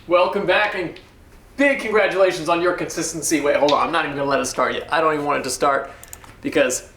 Welcome back and big congratulations on your consistency. Wait, hold on, I'm not even gonna let it start yet. I don't even want it to start because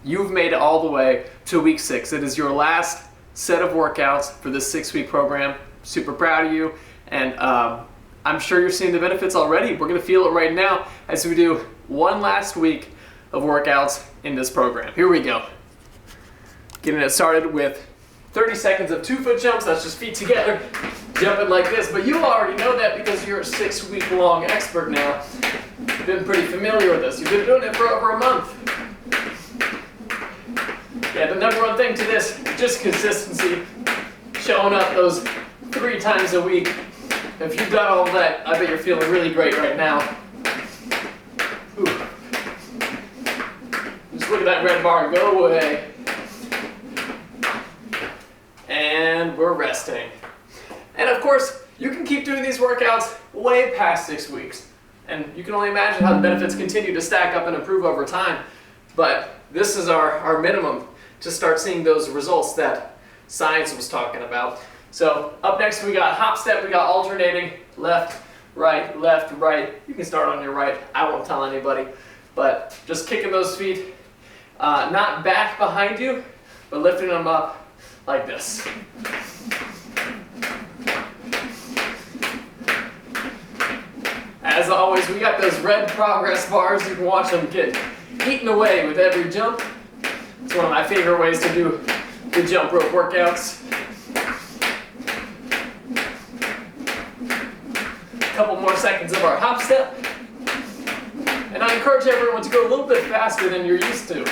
you've made it all the way to week 6. It is your last set of workouts for this 6-week program. Super proud of you, and I'm sure you're seeing the benefits already. We're gonna feel it right now as we do one last week of workouts in this program. Here we go. Getting it started with 30 seconds of 2-foot jumps. That's just feet together, jumping like this. But you already know that because you're a 6-week-long expert now. You've been pretty familiar with this. You've been doing it for over a month. Yeah, the number one thing to this, just consistency. Showing up those 3 times a week. If you've done all that, I bet you're feeling really great right now. Ooh. Just look at that red bar go away. And we're resting. And of course, you can keep doing these workouts way past 6 weeks. And you can only imagine how the benefits continue to stack up and improve over time. But this is our minimum to start seeing those results that science was talking about. So up next we got hop step, we got alternating, left, right. You can start on your right, I won't tell anybody. But just kicking those feet, not back behind you, but lifting them up like this. As always, we got those red progress bars. You can watch them get eaten away with every jump. It's one of my favorite ways to do the jump rope workouts. A couple more seconds of our hop step. And I encourage everyone to go a little bit faster than you're used to.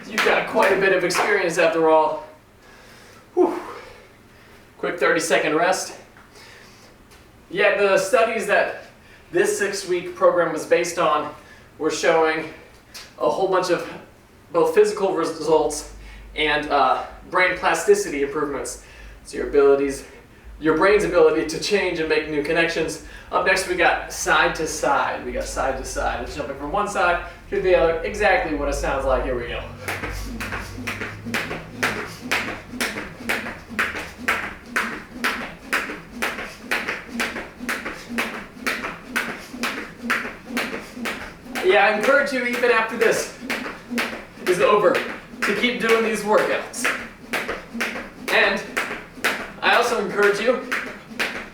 You've got quite a bit of experience after all. Whew. Quick 30-second rest. Yeah, the studies that this 6-week program was based on were showing a whole bunch of both physical results and brain plasticity improvements. So your brain's ability to change and make new connections. Up next we got side to side. It's jumping from one side to the other. Exactly what it sounds like. Here we go. Yeah, I encourage you even after this is over to keep doing these workouts. And I also encourage you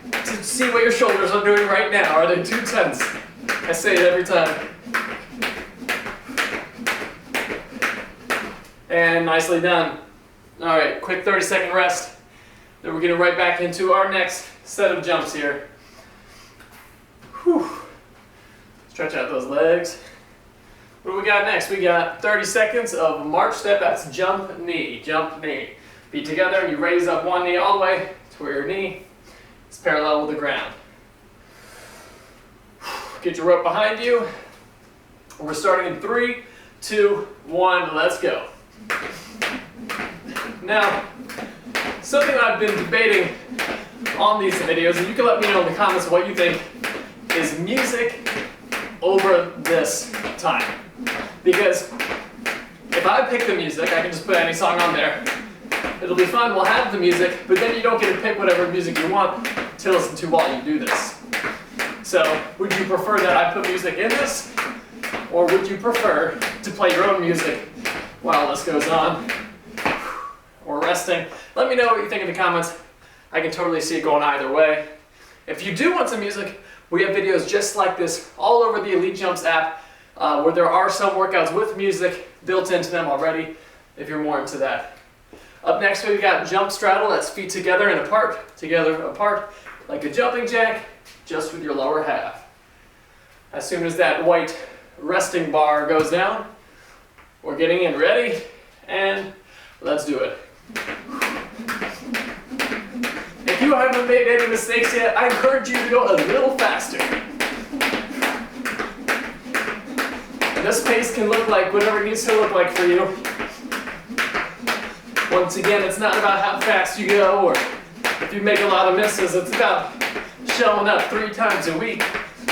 to see what your shoulders are doing right now. Are they too tense? I say it every time. And nicely done. All right, quick 30-second rest. Then we're getting right back into our next set of jumps here. Whew. Stretch out those legs. What do we got next? We got 30 seconds of march step. That's jump knee. Feet together, and you raise up one knee all the way to where your knee is parallel with the ground. Get your rope behind you. We're starting in 3, 2, 1, let's go. Now, something I've been debating on these videos, and you can let me know in the comments what you think, is music over this time. Because if I pick the music, I can just put any song on there. It'll be fun, we'll have the music, but then you don't get to pick whatever music you want to listen to while you do this. So, would you prefer that I put music in this? Or would you prefer to play your own music while this goes on? Or resting? Let me know what you think in the comments. I can totally see it going either way. If you do want some music, we have videos just like this all over the Elite Jumps app, where there are some workouts with music built into them already, if you're more into that. Up next we've got jump straddle. That's feet together and apart, like a jumping jack, just with your lower half. As soon as that white resting bar goes down, we're getting in. Ready? And let's do it. If you haven't made any mistakes yet, I encourage you to go a little faster. And this pace can look like whatever it needs to look like for you. Once again, it's not about how fast you go or if you make a lot of misses. It's about showing up 3 times a week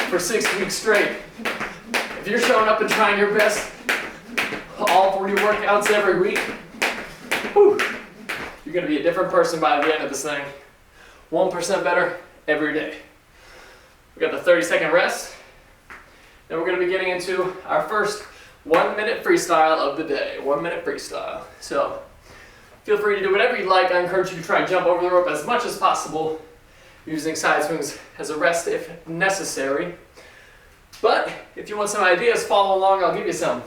for 6 weeks straight. If you're showing up and trying your best all 40 workouts every week, whew, you're going to be a different person by the end of this thing. 1% better every day. We got the 30-second rest. Then we're going to be getting into our first 1-minute freestyle of the day. 1-minute freestyle. So feel free to do whatever you like. I encourage you to try and jump over the rope as much as possible, using side swings as a rest if necessary. But if you want some ideas, follow along, I'll give you some.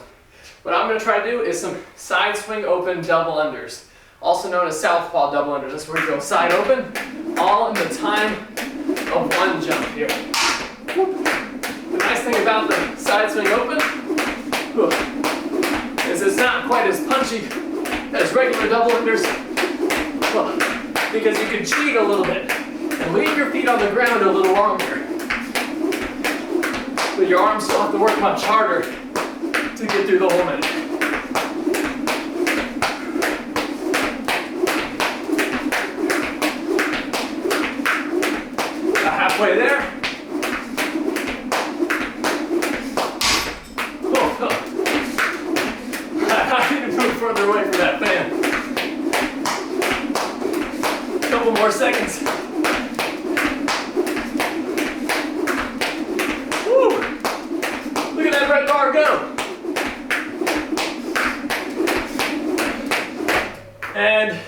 What I'm going to try to do is some side swing open double unders, also known as southpaw double unders. That's where you go side open, all in the time of one jump here. The nice thing about the side swing open is it's not quite as punchy as regular double unders, because you can cheat a little bit and leave your feet on the ground a little longer. But your arms still have to work much harder to get through the whole minute. About halfway there. I need to move further away from that fan. A couple more seconds. Look at that red bar go. And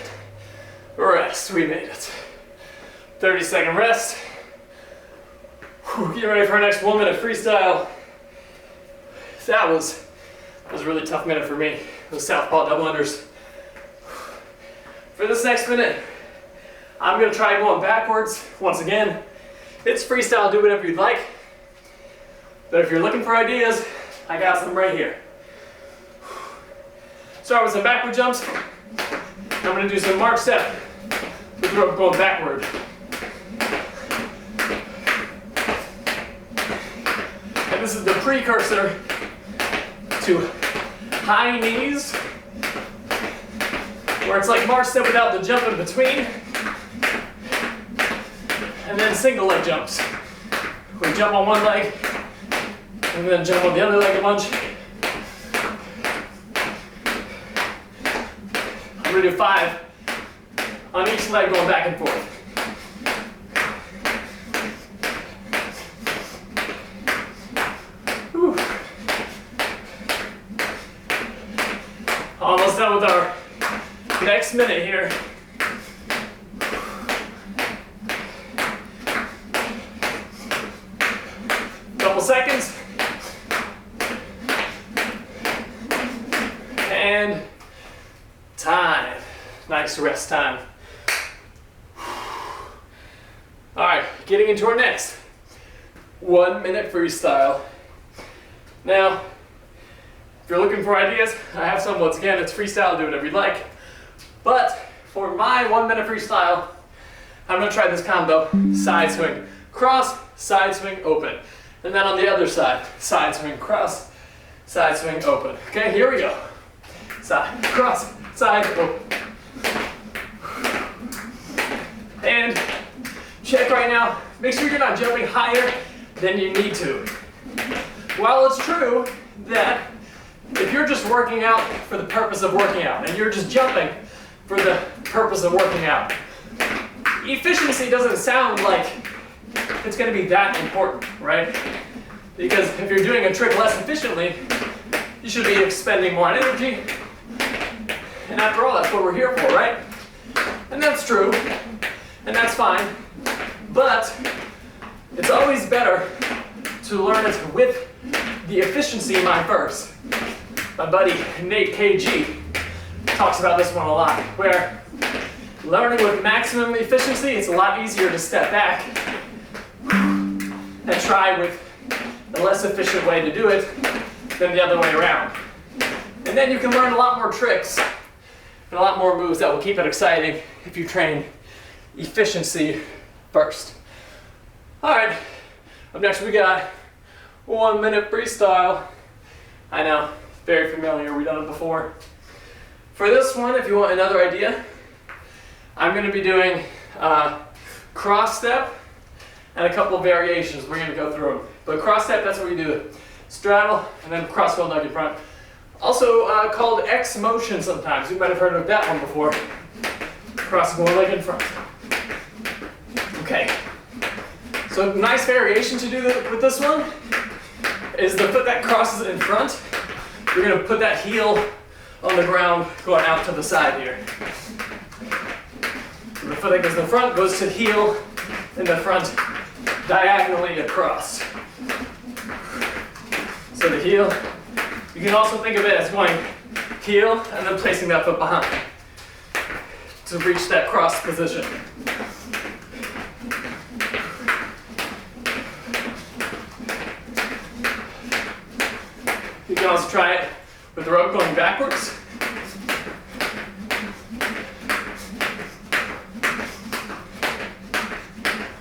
rest, we made it. 30-second rest. Get ready for our next 1-minute freestyle. That was a really tough minute for me. Those southpaw double unders. For this next minute, I'm gonna try going backwards. Once again, it's freestyle, do whatever you'd like. But if you're looking for ideas, I got some right here. Start with some backward jumps. I'm going to do some march step with the rope going backward. And this is the precursor to high knees, where it's like march step without the jump in between. And then single leg jumps. We jump on one leg, and then jump on the other leg a bunch. I'm going to do 5 on each leg going back and forth. Whew. Almost done with our next minute here. Couple seconds. And time. Nice rest time. All right, getting into our next 1-minute freestyle. Now, if you're looking for ideas, I have some. Once again, it's freestyle, do whatever you'd like. But for my 1-minute freestyle, I'm gonna try this combo: side swing, cross, side swing, open. And then on the other side, side swing, cross, side swing, open. Okay, here we go. Side, cross, side, open. And check right now, make sure you're not jumping higher than you need to. While it's true that if you're just working out for the purpose of working out, and you're just jumping for the purpose of working out, efficiency doesn't sound like it's going to be that important, right? Because if you're doing a trick less efficiently, you should be expending more energy. And after all, that's what we're here for, right? And that's true, and that's fine. But it's always better to learn it with the efficiency in mind first. My buddy Nate KG talks about this one a lot, where learning with maximum efficiency, it's a lot easier to step back and try with the less efficient way to do it than the other way around. And then you can learn a lot more tricks and a lot more moves that will keep it exciting if you train efficiency first. All right, up next we got 1-minute freestyle. I know, very familiar, we've done it before. For this one, if you want another idea, I'm going to be doing cross step and a couple variations. We're going to go through them. But cross step, that's what we do. Straddle and then cross wheel nug in front. Also called X motion sometimes. You might have heard of that one before. Cross one leg in front. Okay. So nice variation to do with this one is the foot that crosses in front. You're going to put that heel on the ground going out to the side here. The foot that goes in the front goes to heel in the front diagonally across. So the heel, you can also think of it as going heel and then placing that foot behind to reach that cross position. You can also try it with the rope going backwards.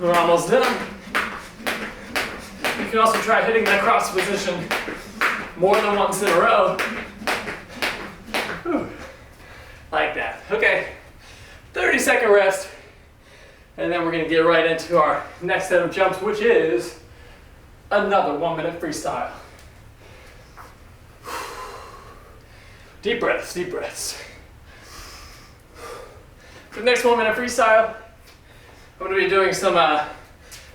We're almost done. You can also try hitting that cross position more than once in a row. Whew. Like that. Okay, 30-second rest. And then we're going to get right into our next set of jumps, which is another 1-minute freestyle. Deep breaths, deep breaths. For the next 1-minute freestyle, I'm going to be doing some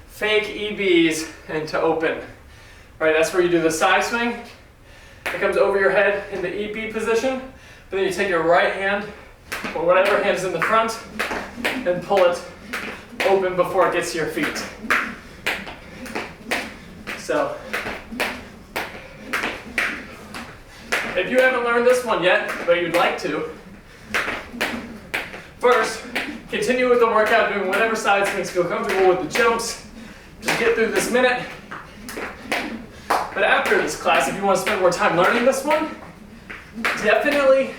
fake EBs into open. All right, that's where you do the side swing. It comes over your head in the EB position. But then you take your right hand, or whatever hand is in the front, and pull it open before it gets to your feet. So, if you haven't learned this one yet, but you'd like to, first, continue with the workout doing whatever side swings feel comfortable with the jumps. Just get through this minute. But after this class, if you want to spend more time learning this one, definitely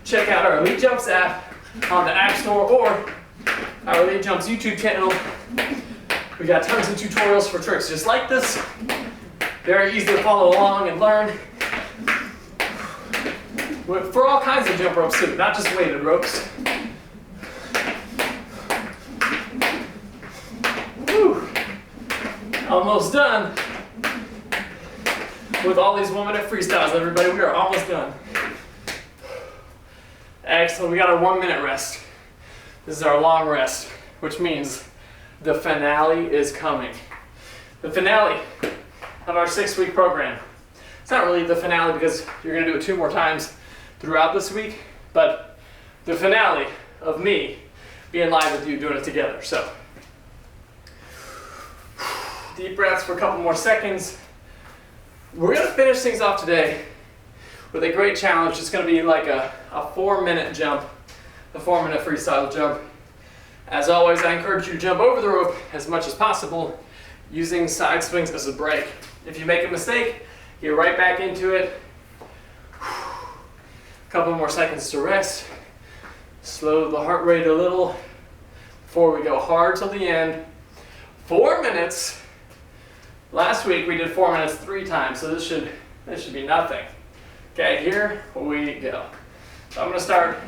check out our Elite Jumps app on the App Store or our Elite Jumps YouTube channel. We got tons of tutorials for tricks just like this. Very easy to follow along and learn. For all kinds of jump ropes too, not just weighted ropes. Whew. Almost done with all these 1-minute freestyles, everybody. We are almost done. Excellent, we got our 1-minute rest. This is our long rest, which means the finale is coming. The finale of our 6-week program. It's not really the finale because you're gonna do it 2 more times throughout this week, but the finale of me being live with you doing it together. So, deep breaths for a couple more seconds. We're gonna finish things off today with a great challenge. It's gonna be like a 4-minute jump, a 4-minute freestyle jump. As always, I encourage you to jump over the rope as much as possible using side swings as a break. If you make a mistake, get right back into it. A couple more seconds to rest. Slow the heart rate a little before we go hard till the end. 4 minutes. Last week we did 4 minutes 3 times, so this should be nothing. Okay, here we go. So I'm going to start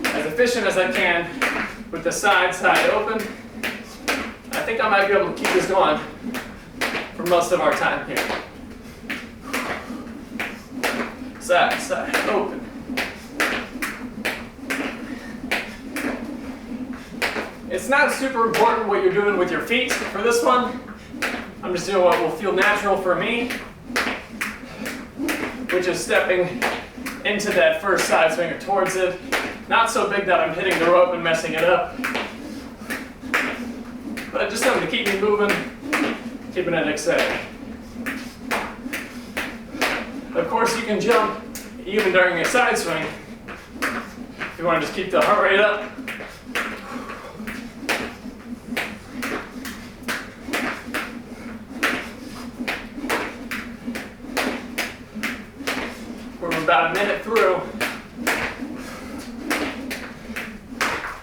as efficient as I can with the side open. I think I might be able to keep this going for most of our time here. Side, open. It's not super important what you're doing with your feet for this one. I'm just doing what will feel natural for me, which is stepping into that first side swing or towards it. Not so big that I'm hitting the rope and messing it up, but just something to keep me moving, keeping it exciting. Of course, you can jump even during a side swing if you want to just keep the heart rate up. We're about a minute through.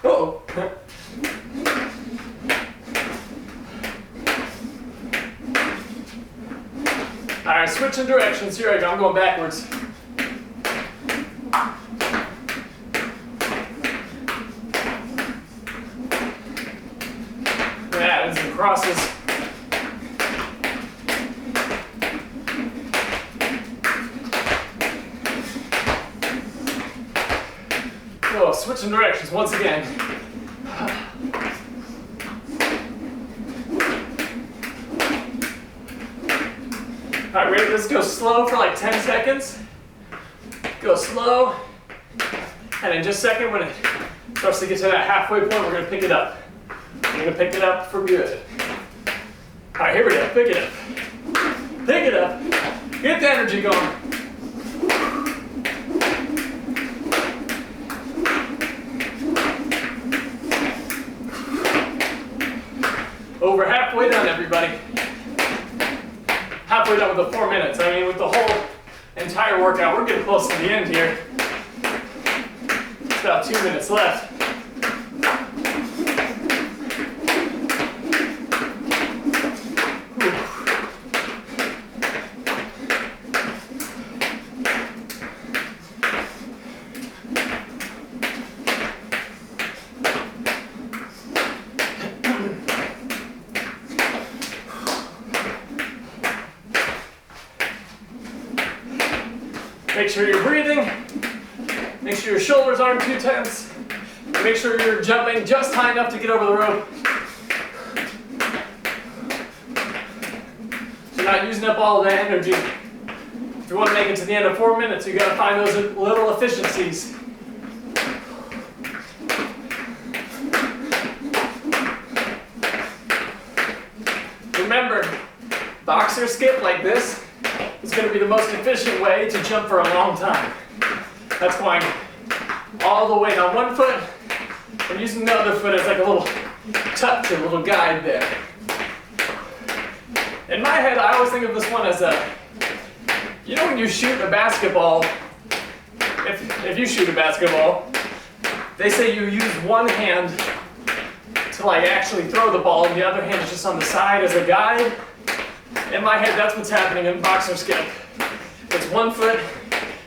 Uh-oh. All right, switching directions. Here I go. I'm going backwards. Yeah, and some crosses. Oh, switching directions once again. All right, ready? Let's go slow for like 10 seconds. Go slow. And in just a second, when it starts to get to that halfway point, we're gonna pick it up. We're gonna pick it up for good. All right, here we go, pick it up. Pick it up, get the energy going. Over halfway done, everybody. Halfway done with the 4 minutes. I mean, with the whole entire workout, we're getting close to the end here. It's about 2 minutes left. Make sure you're breathing. Make sure your shoulders aren't too tense. Make sure you're jumping just high enough to get over the rope. So you're not using up all of that energy. If you want to make it to the end of 4 minutes, you got to find those little efficiencies. Remember, boxer skip like this is going to be the most efficient way to jump for a long time. That's going all the weight on one foot and using the other foot as like a little touch, a little guide there. In my head, I always think of this one as you know when you shoot a basketball, if you shoot a basketball, they say you use one hand to like actually throw the ball and the other hand is just on the side as a guide. In my head, that's what's happening in boxer skip. It's one foot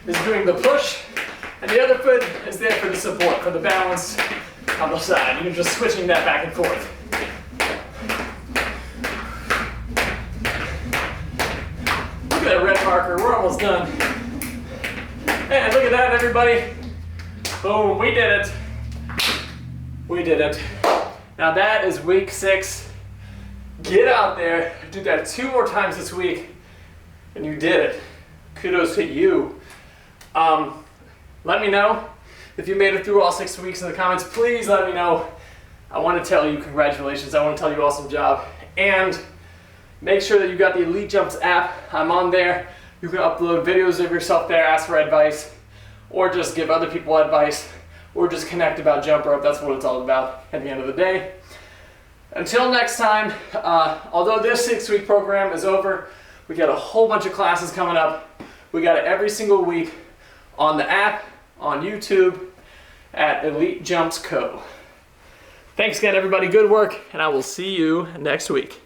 is doing the push, and the other foot is there for the support, for the balance on the side. You're just switching that back and forth. Look at that red marker, we're almost done. And look at that, everybody. Boom, we did it. We did it. Now that is week 6. Get out there, do that 2 more times this week, and you did it. Kudos to you. Let me know if you made it through all 6 weeks in the comments. Please let me know. I want to tell you congratulations. I want to tell you awesome job. And make sure that you got the Elite Jumps app. I'm on there. You can upload videos of yourself there, ask for advice, or just give other people advice, or just connect about jump rope. That's what it's all about at the end of the day. Until next time, although this 6-week program is over, we got a whole bunch of classes coming up. We got it every single week on the app, on YouTube, at Elite Jumps Co. Thanks again, everybody. Good work, and I will see you next week.